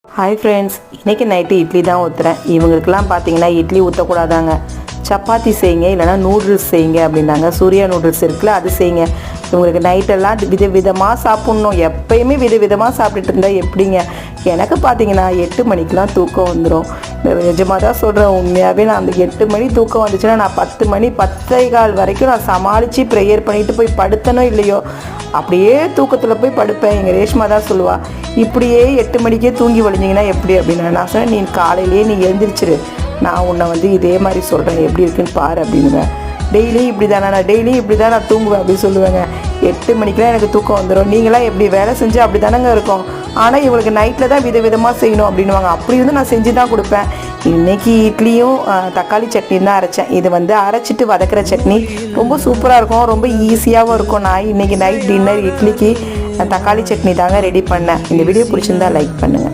Hi friends, இன்றைக்கி night idli தான் ஊற்றுறேன். இவங்களுக்கெல்லாம் பார்த்தீங்கன்னா இட்லி ஊற்றக்கூடாதாங்க, சப்பாத்தி செய்யுங்க, இல்லைனா நூடுல்ஸ் செய்யுங்க அப்படின்னாங்க. சூர்யா நூடுல்ஸ் இருக்குல்ல, அது செய்யுங்க. இவங்களுக்கு நைட்டெல்லாம் விதவிதமாக சாப்பிட்ணும். எப்பயுமே விதவிதமாக சாப்பிட்டுட்டு இருந்தால் எப்படிங்க? எனக்கு பார்த்தீங்கன்னா 8 மணிக்கெலாம் தூக்கம் வந்துடும். நிஜமாக தான் சொல்கிறேன், உண்மையாகவே நான் அந்த 8 மணி தூக்கம் வந்துச்சுன்னா நான் 10 மணி 10:15 வரைக்கும் நான் சமாளித்து ப்ரேயர் பண்ணிவிட்டு போய் படுத்தனோ இல்லையோ, அப்படியே தூக்கத்தில் போய் படுப்பேன். எங்கள் ரேஷ்மா தான் சொல்லுவாள், இப்படியே 8 மணிக்கே தூங்கி வழிஞ்சிங்கன்னா எப்படி அப்படின்னு. நான் சொன்னேன், நீ காலையிலேயே நீ எழுந்திரிச்சிரு, நான் உன்னை இதே மாதிரி சொல்கிறேன், எப்படி இருக்குன்னு பாரு அப்படின்னுவேன். டெய்லியும் இப்படி தானே, நான் டெய்லியும் இப்படி தான் நான் தூங்குவேன் அப்படின்னு சொல்லுவேங்க. 8 மணிக்கெலாம் எனக்கு தூக்கம் வந்துடும். நீங்களாம் எப்படி வேலை செஞ்சு அப்படி தானேங்க இருக்கும், ஆனால் இவங்களுக்கு நைட்டில் தான் விதவிதமாக செய்யணும் அப்படின்வாங்க. அப்படி நான் செஞ்சு தான் கொடுப்பேன். இன்றைக்கி இட்லியும் தக்காளி சட்னியும் தான் அரைச்சேன். இது அரைச்சிட்டு வதக்கிற சட்னி ரொம்ப சூப்பராக இருக்கும், ரொம்ப ஈஸியாகவும் இருக்கும். நான் இன்றைக்கி நைட் டின்னர் இட்லிக்கு தக்காளி சட்னி தாங்க ரெடி பண்ணேன். இந்த வீடியோ பிடிச்சிருந்தா லைக் பண்ணுங்கள்.